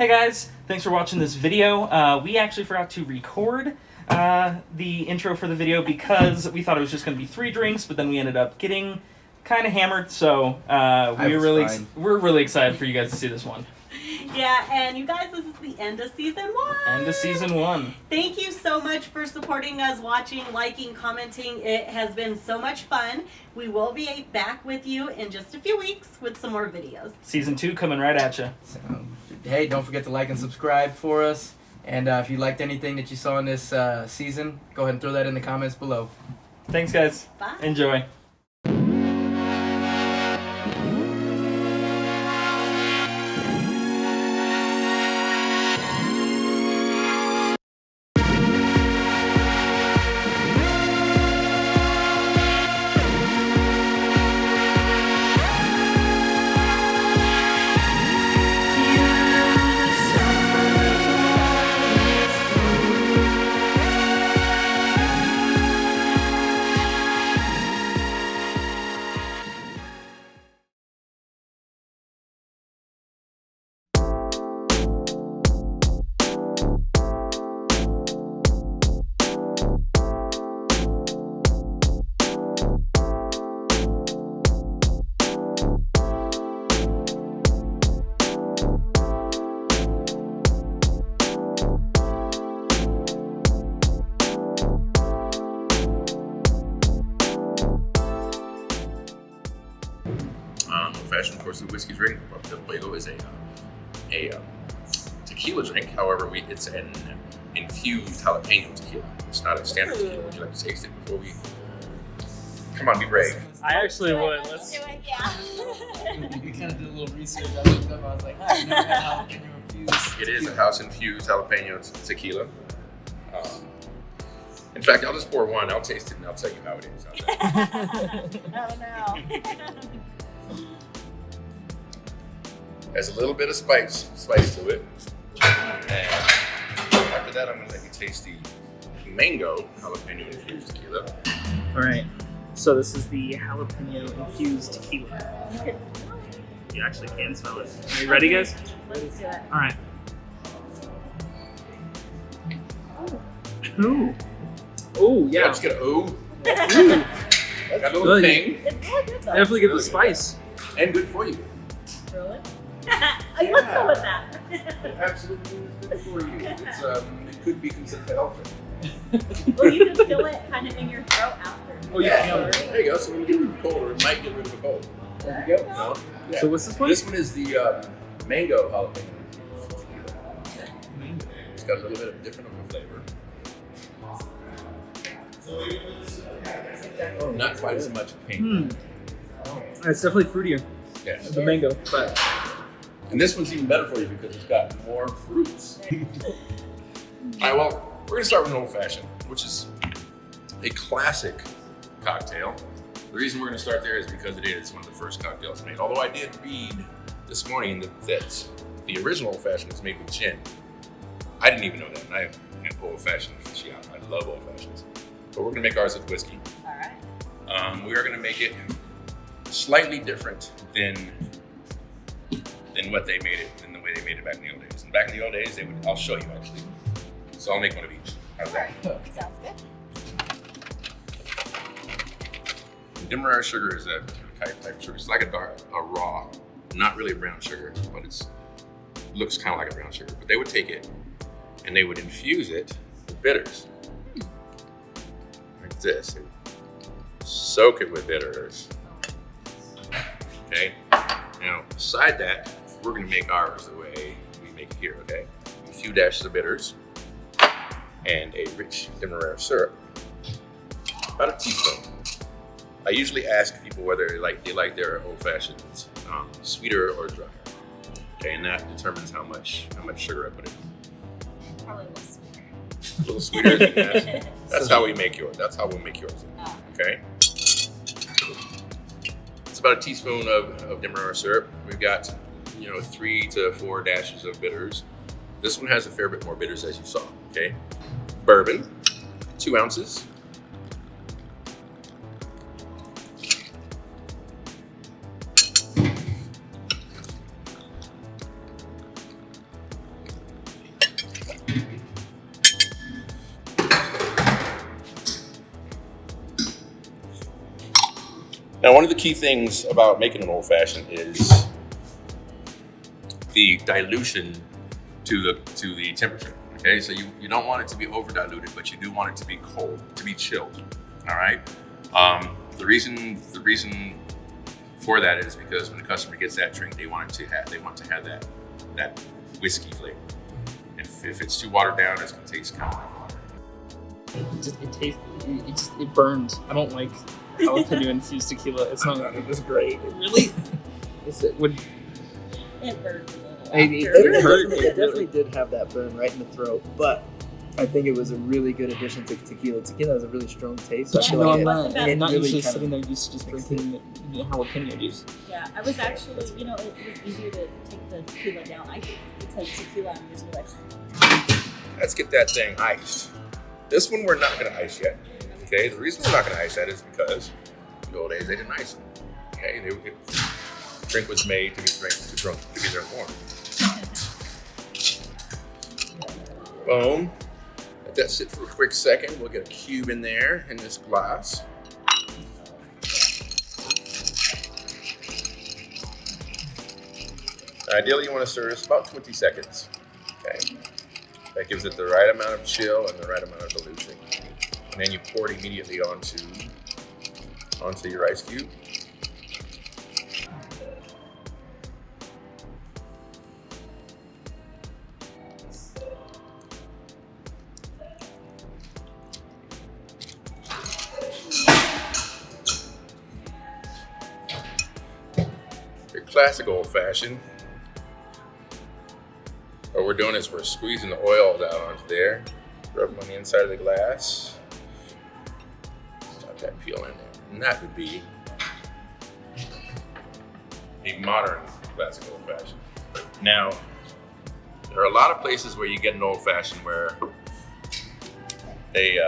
Hey guys, thanks for watching this video. We actually forgot to record the intro for the video because we thought it was just going to be 3 drinks, but then we ended up getting kind of hammered, so we're really excited for you guys to see this one. Yeah, and you guys, this is the end of season 1. End of season 1. Thank you so much for supporting us, watching, liking, commenting. It has been so much fun. We will be back with you in just a few weeks with some more videos. Season 2 coming right at you. So, hey, don't forget to like and subscribe for us. And if you liked anything that you saw in this season, go ahead and throw that in the comments below. Thanks, guys. Bye. Enjoy. Fashion, of course, the whiskey drink. The Mango is a tequila drink. However, it's an infused jalapeno tequila. It's not a standard tequila. Would you like to taste it before we? Come on, be brave. I actually would. Let's do it, yeah. We kind of did a little research. I looked up. I was like, I've never had jalapeno infused. It is a house infused jalapeno tequila. In fact, I'll just pour one. I'll taste it and I'll tell you how it is. Oh no. Has a little bit of spice to it. And after that, I'm gonna let you taste the mango jalapeno infused tequila. All right. So this is the jalapeno infused tequila. You actually can smell it. Are you ready, guys? Let's do it. All right. Ooh. Oh yeah. Yeah, just get a ooh. Ooh. Got a little Good. ping. It's really good though. Definitely get the Really spice. And good for you. Really? Let's go with that. It absolutely is good for you. It's it could be considered healthy. Well, you can feel it kind of in your throat after. Oh, Yeah, there you go. So when you get rid of the cold, or it might get rid of the cold. There you go. No? Yeah. So what's this one? This one is the mango jalapeno. It's got a little bit of different of a flavor. Not quite as much pink. It's definitely fruitier. Yeah. The mango, but And this one's even better for you because it's got more fruits. All right, well, we're gonna start with an old fashioned, which is a classic cocktail. The reason we're gonna start there is because it is one of the first cocktails made. Although I did read this morning that the original old fashioned is made with gin. I didn't even know that, and I am an old fashioned aficionado. I love old fashions. But we're gonna make ours with whiskey. All right. We are gonna make it slightly different than what they made it, than the way they made it back in the old days. And back in the old days, I'll show you actually. So I'll make one of each. How's that? Sounds good. Demerara sugar is a type of sugar. It's like a raw, not really a brown sugar, but it looks kind of like a brown sugar. But they would take it and they would infuse it with bitters. Like this. They would soak it with bitters. Okay? Now, beside that, we're gonna make ours the way we make it here, okay? A few dashes of bitters and a rich Demerara syrup. About a teaspoon. I usually ask people whether they like their old fashions sweeter or drier. Okay, and that determines how much sugar I put in. Probably a little sweeter. A little sweeter than that. That's how we make yours. That's how we'll make yours. Oh. Okay. It's about a teaspoon of Demerara syrup. We've got 3 to 4 dashes of bitters. This one has a fair bit more bitters, as you saw. Okay. Bourbon, 2 ounces. Now, one of the key things about making an old fashioned is the dilution to the temperature. Okay, so you don't want it to be over diluted, but you do want it to be cold, to be chilled. All right. The reason for that is because when the customer gets that drink, they want to have that whiskey flavor. If it's too watered down, it's gonna taste kind of like water. It burns. I don't like jalapeno infused tequila. It's not. It was great. It really. It would. It burned a little. It definitely did have that burn right in the throat, but I think it was a really good addition to tequila. Tequila has a really strong taste. Yeah, I feel like I'm really not kind usually of sitting there used to just drinking jalapeno juice. Yeah, I was actually, it was easier to take the tequila down, I think, because tequila I'm usually like. Let's get that thing iced. This one we're not gonna ice yet. Okay, the reason we're not gonna ice that is because in the old days they didn't ice them. Okay, drink was made to be drunk warm. Boom. Let that sit for a quick second. We'll get a cube in there in this glass. Ideally, you want to stir this about 20 seconds. Okay. That gives it the right amount of chill and the right amount of dilution. And then you pour it immediately onto your ice cube. Your classic old fashioned. What we're doing is we're squeezing the oils out onto there, rub them on the inside of the glass, drop that peel in there. And that would be a modern classic old fashioned. Now, there are a lot of places where you get an old fashioned where they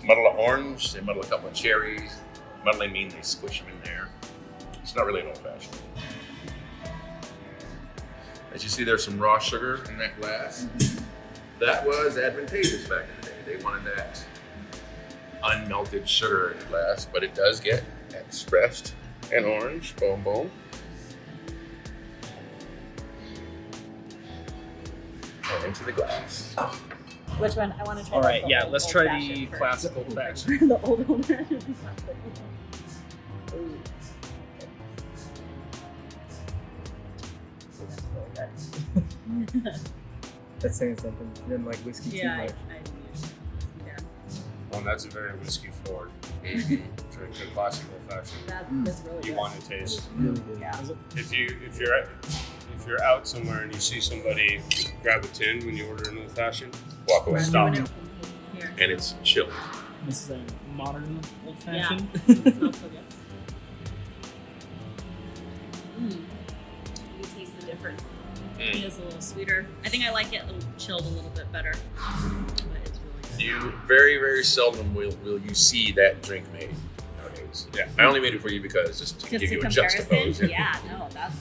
muddle an orange, they muddle a couple of cherries. Muddling means they squish them in there. It's not really an old fashioned. As you see, there's some raw sugar in that glass. That was advantageous back in the day. They wanted that unmelted sugar in the glass, but it does get expressed and orange. Boom, boom. And into the glass. Which one? I want to try. All right, the yeah, old let's try the fashioned first. classic old fashioned. The old one. That's saying something. You didn't like whiskey Yeah, too much. Well, that's a very whiskey forward drink, a classic old fashioned. That's really You good. want to taste. Really good. Yeah. If you're out somewhere and you see somebody grab a tin when you order an old fashioned, Walk away. stop. Here. And it's chilled. This is a modern old Yeah. fashioned. It smells so good. You taste the difference. It is a little sweeter. I think I like it a little chilled a little bit better. But it's really good. You very, very seldom will you see that drink made nowadays. Yeah. I only made it for you because just to give Just you a a comparison. juxtapose. Yeah, no, that's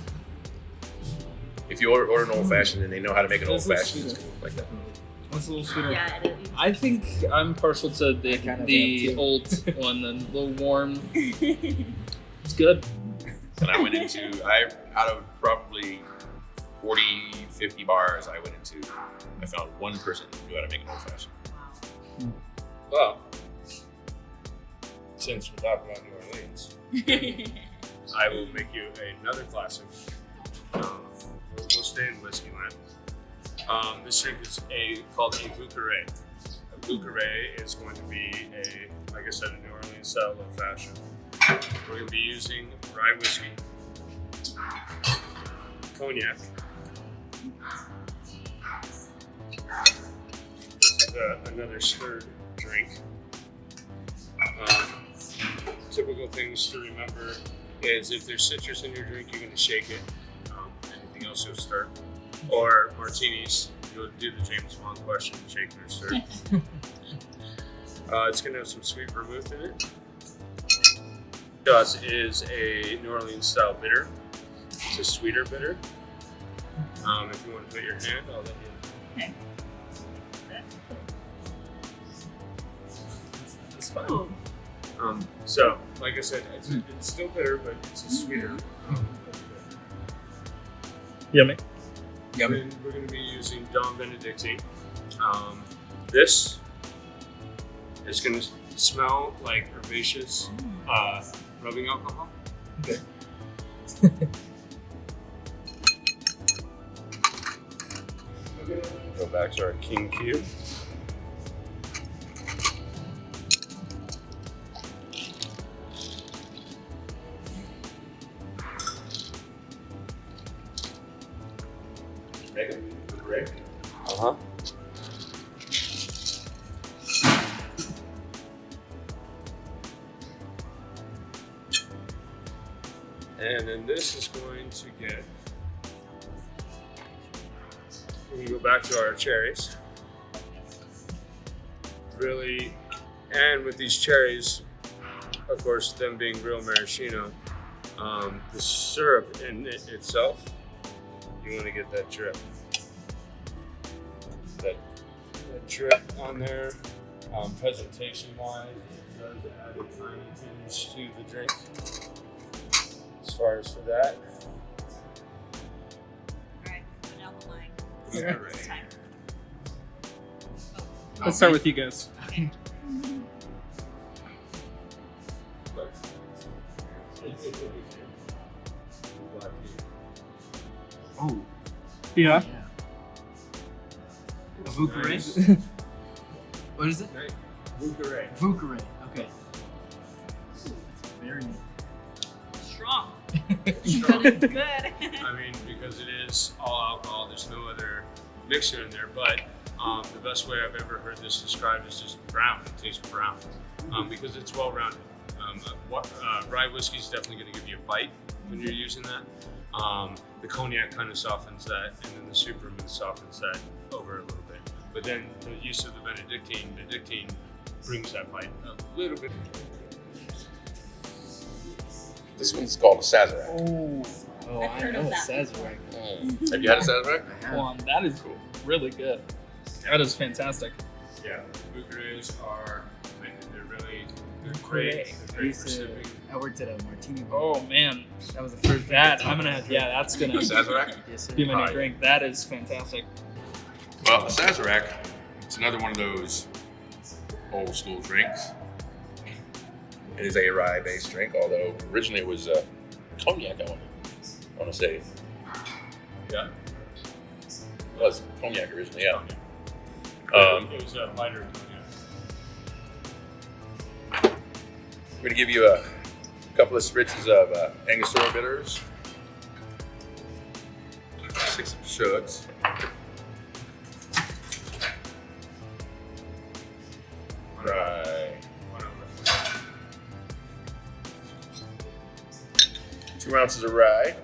If you order an old fashioned and they know how to make an old This is fashioned, it's sweeter. cool like that. It's a little sweeter. yeah. I think I'm partial to the kinda the am too. old one, the little warm. It's good. And I went into, out of probably 40, 50 bars I went into, I found one person who knew how to make an old fashioned. Well, since we're talking about New Orleans, I will make you another classic. We'll stay in whiskey land. This drink is called a Vieux Carre. A Vieux Carre is going to be like I said, a New Orleans style old fashioned. We're going to be using rye whiskey, cognac. This is another stirred drink. Typical things to remember is if there's citrus in your drink, you're going to shake it. Anything else you'll stir. Or martinis, you'll do the James Bond question, shake or stir. It's going to have some sweet vermouth in it. This is a New Orleans style bitter. It's a sweeter bitter. If you want to put your hand, I'll let you. Okay. It's fine. Oh, So, like I said, it's still bitter, but it's a sweeter. Yummy. Yummy. And we're going to be using Dom Benedictine. This is going to smell like herbaceous rubbing alcohol. Okay. Go back to our King Cube. Megan, great. Uh-huh. And then this is going to get, we're going to go back to our cherries. Really, and with these cherries, of course, them being real maraschino, the syrup in it itself, you want to get that drip. That drip on there, presentation-wise, it does add a tiny tinge to the drink. As far as for that. Alright, go down the line. Okay. This time. Let's start with you guys. Oh, Yeah. a Vucare? What is it? Vucare. Vucare. Okay. Very Strong. Strong. But it's good. I mean, because it is all alcohol, there's no other mixer in there, but the best way I've ever heard this described is just brown. It tastes brown because it's well-rounded. Rye whiskey is definitely going to give you a bite when you're using that. The cognac kind of softens that, and then the superman softens that over a little bit. But then the use of the Benedictine brings that bite a little bit. This one's called a Sazerac. Oh, I've I heard of know that. Sazerac. Have you had a Sazerac? I have. Hold on, that is really good. That is fantastic. Yeah, Vucares are, they're really, they're great. They're I great used for to. sipping. I worked at a martini bar. Oh man, That was the first. drink that I I'm gonna taught have. me Yeah, how that's A gonna Sazerac? Yes, sir. be my new Alright. drink. That is fantastic. Well, a Sazerac, it's another one of those old school drinks. It is a rye-based drink, although originally it was cognac, I want to say. Yeah. It was cognac originally, yeah. It was a lighter cognac. We're going to give you a couple of spritzes of Angostura bitters, 6 shugs, rye, 2 ounces of rye,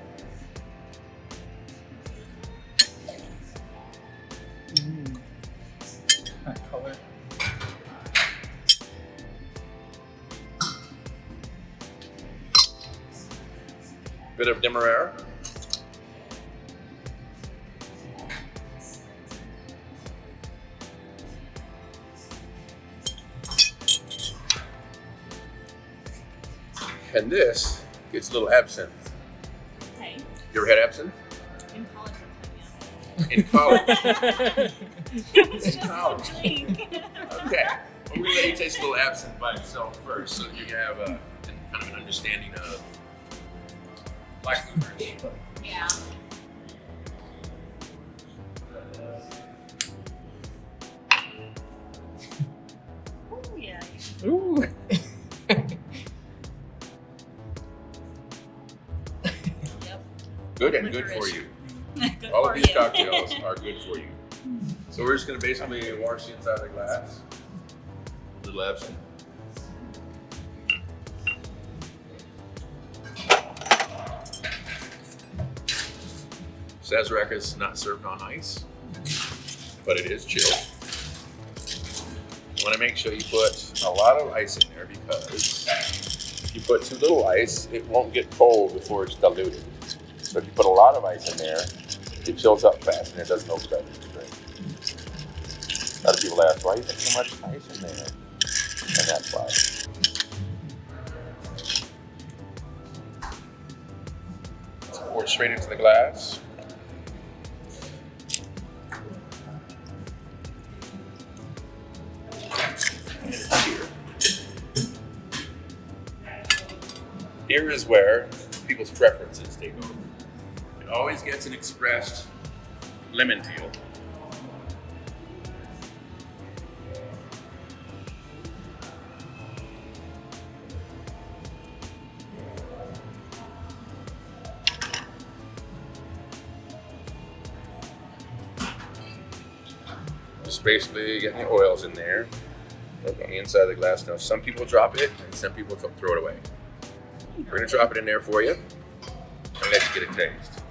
That color. bit of Demerara, and this gets a little absinthe. Okay. You ever had absinthe? In college sometime, In college. yeah. It was just a college. drink. Okay. Well, we're going to let you taste a little absinthe by itself first so you can have kind of an understanding of black licorice. Yeah. Oh yeah. Ooh. Yep. Good and good for Licorice. you. Good All for of these you. cocktails are good for you. So we're just going to basically wash the inside of the glass. A little absinthe. Sazerac is not served on ice, but it is chilled. You want to make sure you put a lot of ice in there because if you put too little ice, it won't get cold before it's diluted. So if you put a lot of ice in there, it chills up fast and it doesn't overdilute the drink. A lot of people ask, why you put so much ice in there? And that's why. straight into the glass. Here is where people's preferences take over. It always gets an expressed lemon peel. Just basically getting the oils in there. Look on the inside of the glass. Now, some people drop it and some people throw it away. We're gonna drop it in there for you and let you get a taste.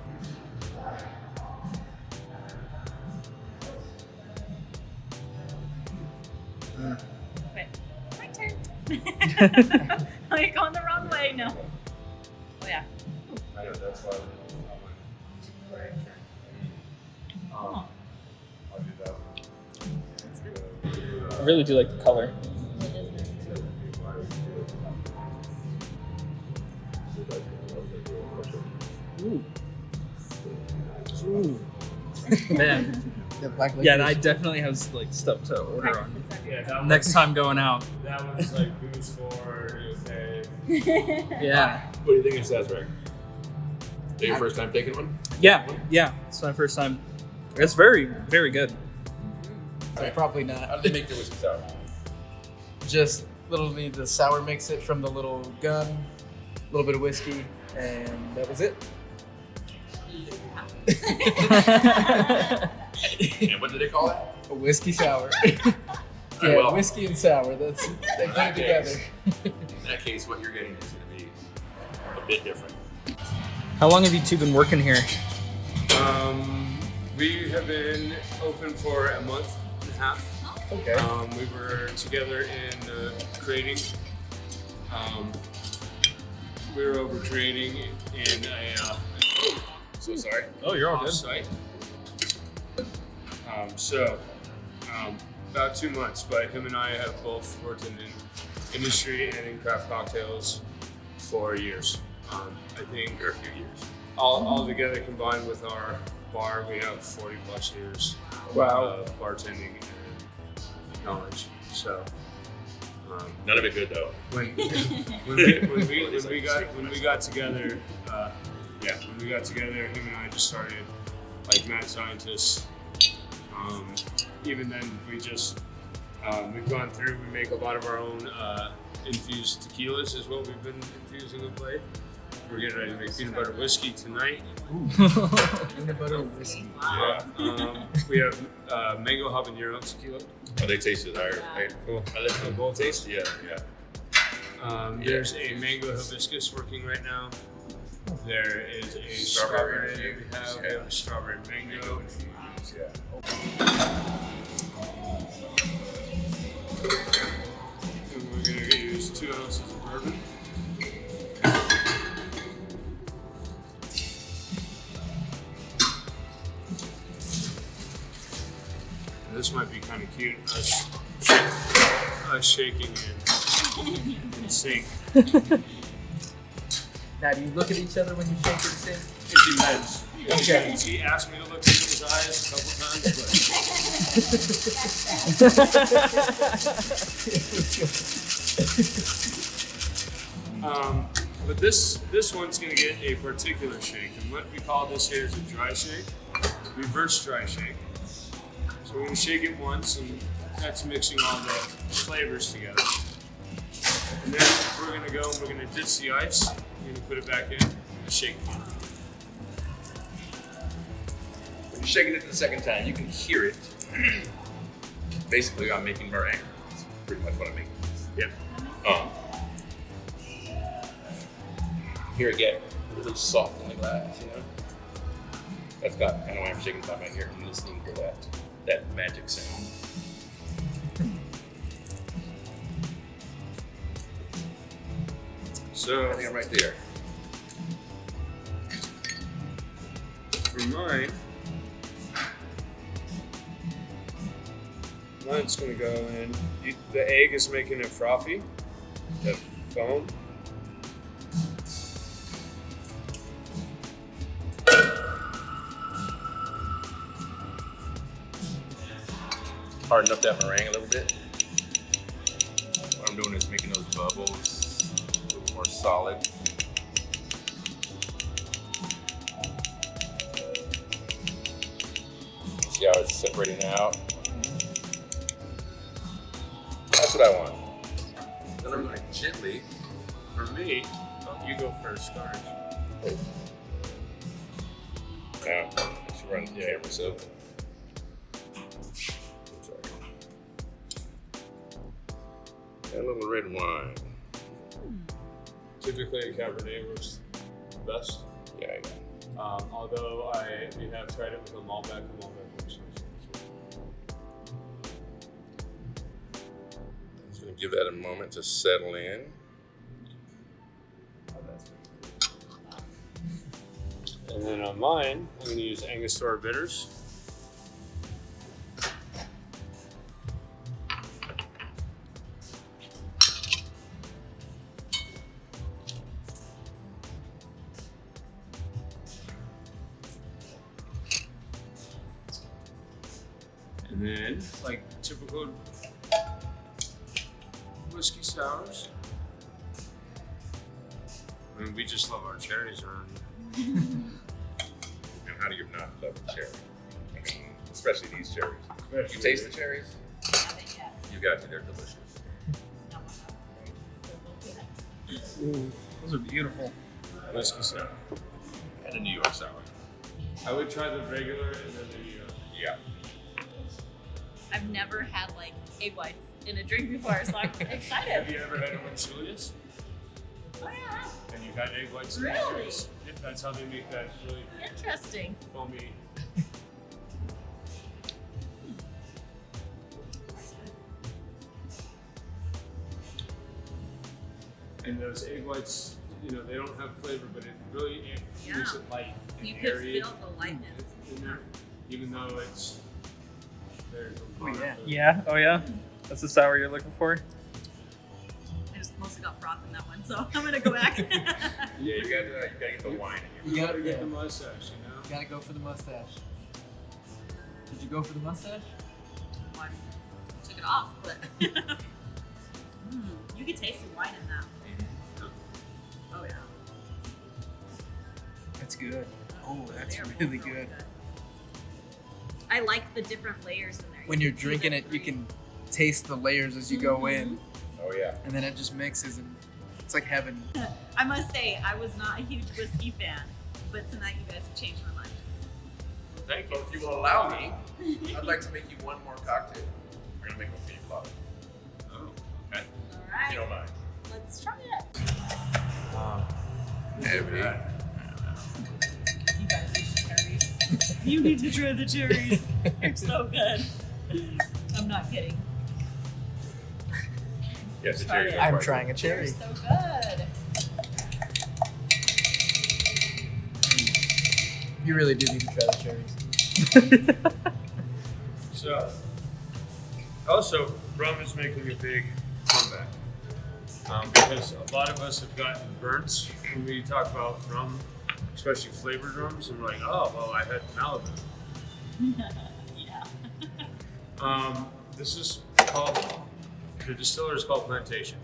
Wait, my turn. Are you going the wrong way? No. Oh yeah. I know, that's why Oh. I'll do that. That's good. I really do like the color. Ooh. Ooh. Man. The black Yeah, licorice. I definitely have like stuff to order on. Yeah, that Next time going out. That one's like booze for okay. Yeah. What do you think of Sazerac? Is that your first time taking one? Yeah. It's my first time. It's very, very good. Probably not. How do they make their whiskey sour? Just literally the sour mix it from the little gun, a little bit of whiskey, and that was it. And what do they call it? A whiskey sour. Yeah, well, whiskey and sour. They put it together. In that case, what you're getting is going to be a bit different. How long have you two been working here? We have been open for a month and a half. Okay. We were together in creating. We were over creating in a So sorry. Oh, you're all off-site. About 2 months, but him and I have both worked in the industry and in craft cocktails for years. I think For a few years. all together combined with our bar, we have 40 plus years of bartending and knowledge. So None of it good though. when we got together, when we got together, him and I just started like mad scientists. Even then, we've gone through. We make a lot of our own infused tequilas, is what we've been infusing of late. We're getting ready to make peanut butter whiskey tonight. Peanut butter whiskey. Yeah. We have mango habanero tequila. Oh, they tasted. Cool. I let them both taste. Yeah. There's a mango hibiscus working right now. There is a strawberry. We have a strawberry mango. Yeah. And we're going to use 2 ounces of bourbon. And this might be kind of cute, us shaking in sync. Now, do you look at each other when you shake and sing? It depends. Okay. He asked me to look in his eyes a couple times, but this one's gonna get a particular shake, and what we call this here is a dry shake, reverse dry shake. So we're gonna shake it once, and that's mixing all the flavors together. And then we're gonna go and we're gonna ditch the ice. We're gonna put it back in and shake it. When you're shaking it the second time, you can hear it. Basically, I'm making meringue. That's pretty much what I'm making. Yeah. Hear it get really soft in the glass, you know? That's got, I know why I'm shaking the top of my hair. I'm listening for that magic sound. So I think I'm right there. for mine, mine's gonna go in. The egg is making it frothy, the foam. harden up that meringue a little bit. What I'm doing is making those bubbles a little more solid. See how it's separating out? That's what I want. Then I'm going to gently. For me, you go first, Scarge. Now, I should run the camera, so. Sorry. And a little red wine. Typically, a Cabernet works best. Yeah. Although we have tried it with a Malbec. The Malbec works nice. Just gonna give that a moment to settle in. And then on mine, I'm going to use Angostura bitters. And then, like typical whiskey sours. I mean, we just love our cherries around here. And how do you not love the cherry? I mean, especially these cherries. You taste the cherries? You got to, they're delicious. Those are beautiful. Whiskey sour. And a New York sour. I would try the regular and then the New York. Yeah. I've never had like egg whites in a drink before, so I'm Have excited. you ever had a one Julius? Oh yeah, And you've had egg whites? Really? Yeah, that's how they make that really interesting. foamy. And those egg whites, you know, they don't have flavor, but it really makes it light and You could airy feel the lightness. in there, even though it's very Yeah. Oh yeah. That's the sour you're looking for. I just mostly got froth in that one, so I'm gonna go back. Yeah, you gotta get the wine in You here. gotta get the mustache, you know? You gotta go for the mustache. Did you go for the mustache? Well, I took it off, but you could taste the wine in that. Oh yeah. That's good. Oh, that's They're really both good. I like the different layers in there. When You you're can see drinking the it, you green. can taste the layers as you go in, Oh yeah. and then it just mixes, and it's like heaven. I must say, I was not a huge whiskey fan, but tonight you guys have changed my mind. Thank you. If you will allow me, I'd like to make you one more cocktail. We're gonna make a Pina Colada. Oh, okay. All If right, you don't mind. let's try it. Heavy. You guys need the cherries. You need to try the cherries. They're so good. I'm not kidding. Yes, the Try cherries it. are I'm quite trying a They're cherry. so good. You really do need to try the cherries. So, also, rum is making a big comeback. Because a lot of us have gotten burnt when we talk about rum, especially flavored rums, and we're like, oh, well, I had Malibu. Yeah. This is called, the distiller is called Plantation.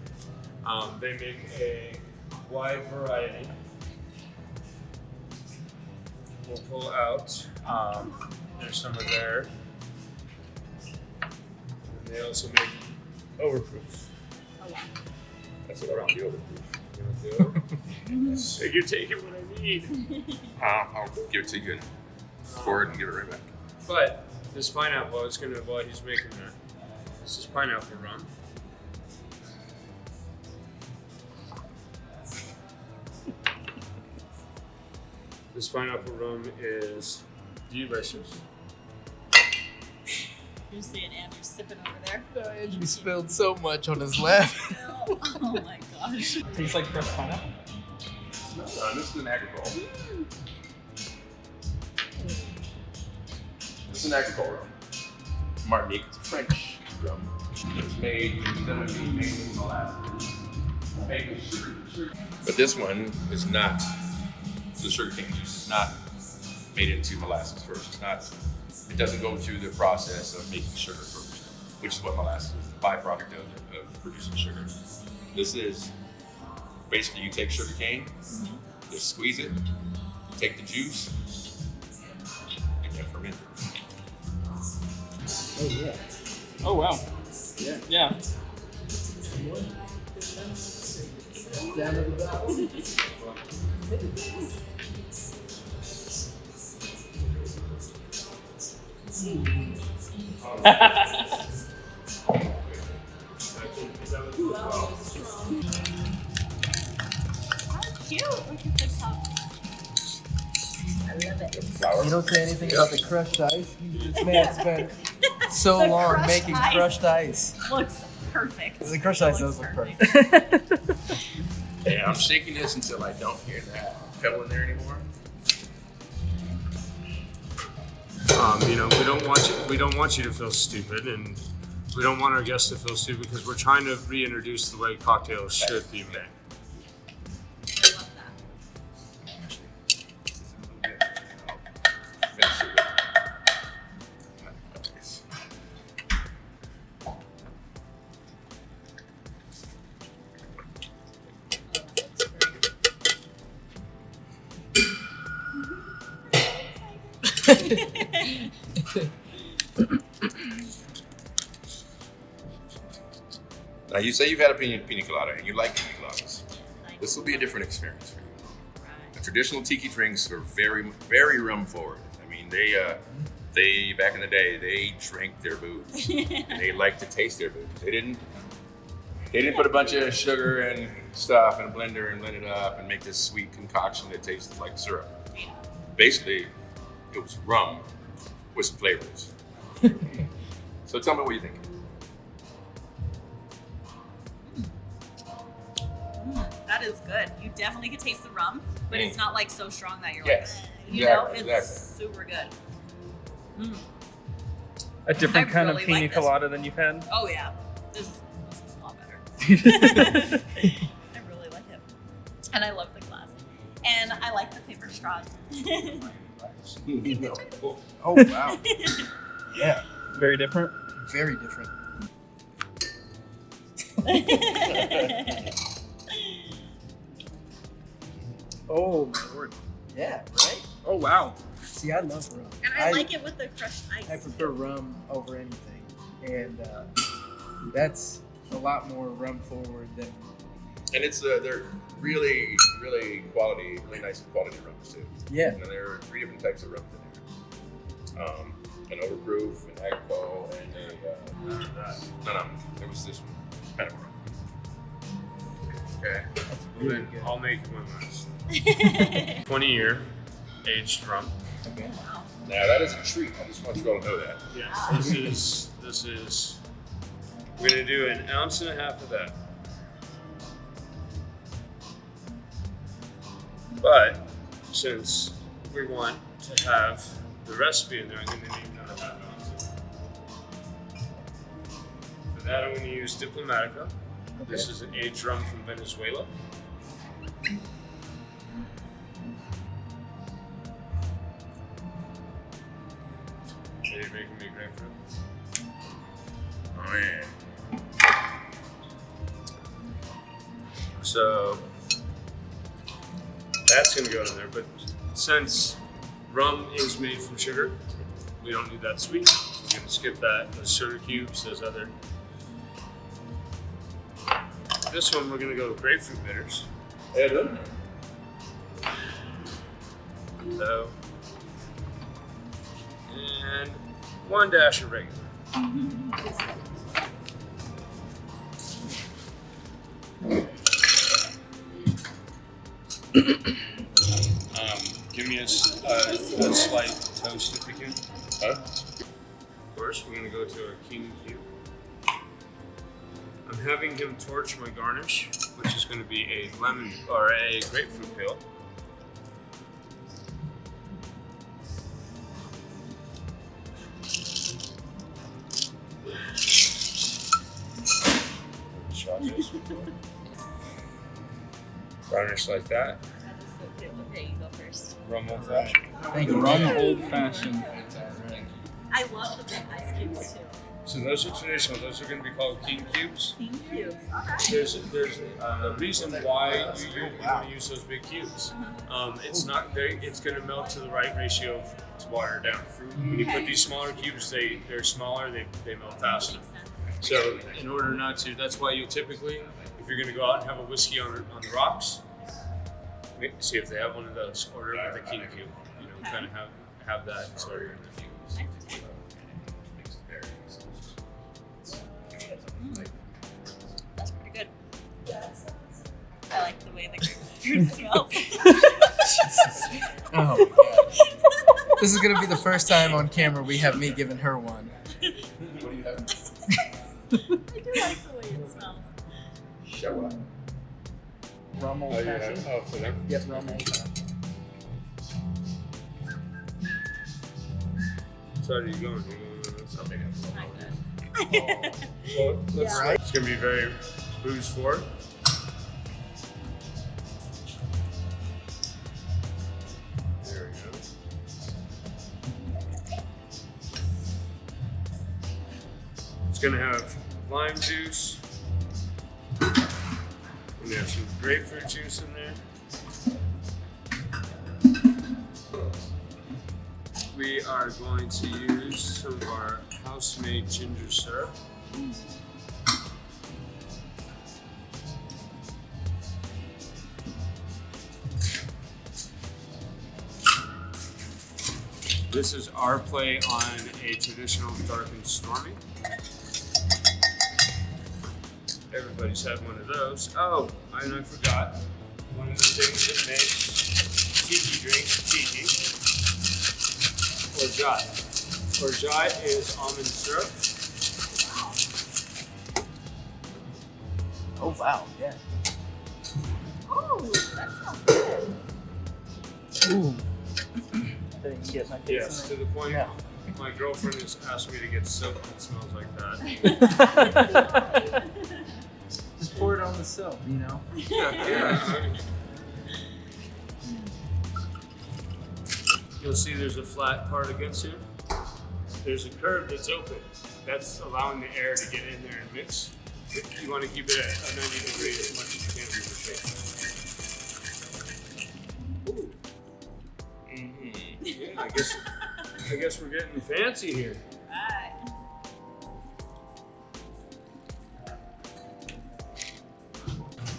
They make a wide variety. We'll pull out, there's some of there. And they also make overproof. Oh, wow. That's what I want to do. You know, so you're taking what I need. I'll give it to you and pour it and give it right back. But this pineapple, I was gonna, while he's making that, this is pineapple rum. This pineapple rum is delicious. You're seeing Andrew sipping over there. Andrew spilled so much on his lap. Oh my gosh. Tastes like fresh pineapple. This is an agricole. This is an agricole rum. Martinique, it's a French rum. It's made instead of being made with molasses. It's made with sugar. But this one is not. The sugarcane juice is not made into molasses first. It's not. It doesn't go through the process of making sugar first. which is what molasses is, the byproduct of producing sugar. This is basically you take sugar cane, just squeeze it, take the juice, and you ferment it. Oh yeah. Oh wow. Yeah. Yeah. Down to the bottom. How cute. Look at this top. I love it. Flour. You don't say anything about the crushed ice. This man spent so The long crushed making ice. crushed ice. Looks perfect. The crushed ice Looks does look perfect. Yeah, I'm shaking this until I don't hear that pebble in there anymore. You know, we don't want you to feel stupid, and we don't want our guests to feel stupid because we're trying to reintroduce the way cocktails should be made. I love that. Finish it with- Now you say you've had a pina colada and you like pina coladas. This will be a different experience for you. The traditional tiki drinks were very, very rum forward. I mean, they back in the day they drank their booze and they liked to taste their booze. They didn't put a bunch of sugar and stuff in a blender and blend it up and make this sweet concoction that tasted like syrup. Basically, it was rum with some flavors. So tell me what you think. That is good. You definitely could taste the rum, but it's not like so strong that you're Yes, like, you know, exactly, it's super good. Mm. A different I kind really of pina like this. colada than you've had. Oh yeah, this is a lot better. I really like it, and I love the glass, and I like the paper straws. Oh wow. Yeah. Very different. Very different. Oh my word. Yeah, right? Oh wow. See, I love rum. And I like it with the crushed ice. I prefer rum over anything. And that's a lot more rum forward than. And it's they're really, really quality, really nice quality rums too. Yeah. And there are 3 different types of rums in there. An overproof, an agpo, and no, there was this one, kind of rum. Okay. Really Then good. I'll make one last. 20-year aged rum. Okay. Now that is a treat. I just want you all to know that. Yes. This is. We're gonna do 1.5 ounces of that. But since we want to have the recipe in there, I'm gonna need another 1/2 ounce. For that, I'm gonna use Diplomatica. This is an aged rum from Venezuela. Are you making me grapefruit? Oh yeah. So that's gonna go in there, but since rum is made from sugar, we don't need that sweet. We're gonna skip that. Those sugar cubes, those other. This one we're gonna go with grapefruit bitters. Yeah, good. So, and 1 dash of regular. Give me a slight toast if you can. Huh? First, we're gonna go to our king cube. I'm having him torch my garnish, which is gonna be a lemon or a grapefruit peel. Shot this before. Garnish like that. That is so cute. Okay, you go first. Rum Old Fashion. Thank you. Rum Old Fashion. I love the big ice cubes too. So those are traditional. Those are going to be called king cubes. King cubes. Okay. There's a reason why you want to use those big cubes. It's not it's going to melt to the right ratio to water down. When you put these smaller cubes, they're smaller. They melt faster. So in order not to, that's why you typically, if you're going to go out and have a whiskey on the rocks, see if they have one of those. Order it with a king cube. You know, kind of have that sort of. That's pretty good. I like the way the grapefruit smells. Oh my god. This is gonna be the first time on camera we have me giving her one. What do you have? I do like the way it smells. Show up. Rum Old Fashion. Oh, for them? Yep, Rum Old Fashion. So are you going? Something else. Not good. Well, it's going to be very booze forward. There we go. It's going to have lime juice. We have some grapefruit juice in there. We are going to use some of our house-made ginger syrup. This is our play on a traditional dark and stormy. Everybody's had one of those. Oh, and I forgot. One of the things that makes tiki drinks tiki. Orgeat. Orgeat is almond syrup. Oh wow, yeah. Oh, that sounds good. Ooh. I didn't get my face Yes, in to the point Yeah. my girlfriend has asked me to get soap that smells like that. it. Just pour it on the soap, you know? Yeah. You'll see there's a flat part against here. There's a curve that's open. That's allowing the air to get in there and mix. You want to keep it at a 90 degrees as much as you can with the shape. Yeah, I guess we're getting fancy here. Right.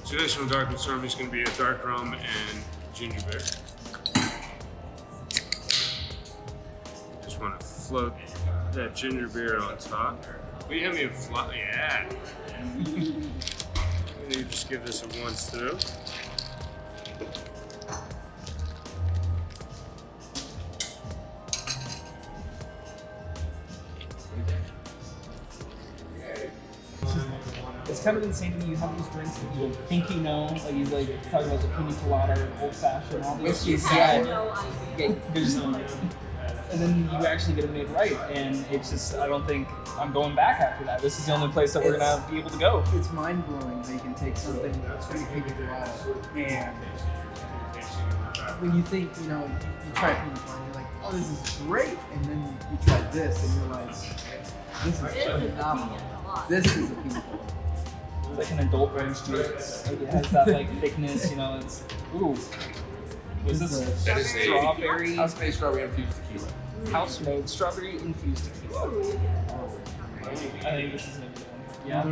Traditional dark and stormy is going to be a dark rum and ginger beer. Just want to float that ginger beer on top. Will you have me a flat? Yeah. And you just give this a once through. It's kind of insane to me. You have these drinks that you think you know, like you talk about the Pina Colada, Old Fashion, all these. Whisky Yeah, Sour. there's and then you actually get it made right, and it's just I don't think I'm going back after that. This is the only place that we're gonna be able to go. It's mind blowing how you can take something that's pretty Pina Colada and when you think, you know, you try Pina Colada, you're like, oh, this is great, and then you try this, and you're like, this is phenomenal. This is a Pina Colada. It's like an adult orange juice. Like it has that like thickness, you know. It's ooh. Was this That is a strawberry? house-made strawberry infused tequila. House-made strawberry infused tequila. I think this is another one. Yeah.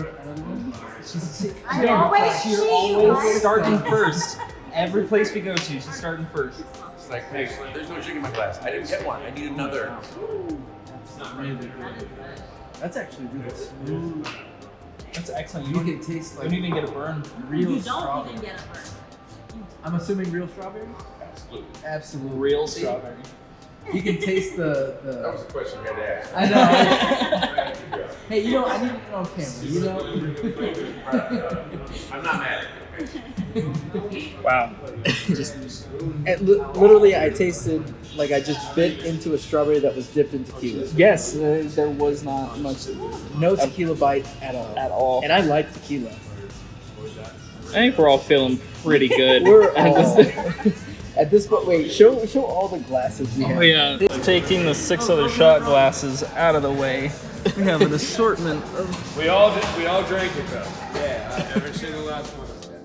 I always You're always starting first. Every place we go to, she's starting first. It's like, hey, there's no drink in my glass. I didn't get one. I need another. That's actually really smooth. That's excellent. You can taste You like don't even get a burn. real You don't strawberry. even get a burn. I'm assuming real strawberry? Absolutely. Absolutely. Real See, strawberry. You can taste That the was a question you had to ask. I know. Hey, you know, I need it on camera, you know? I'm not mad. Wow. Literally, I tasted like I just bit into a strawberry that was dipped in tequila. Yes, there was not much No tequila bite at all. at all. And I like tequila. I think we're all feeling pretty good. We're all at this point. Wait, show all the glasses we have. Oh yeah. Taking the 6 other shot glasses out of the way. We have an assortment of. We all drank it though. Yeah, I've never seen the last one of them.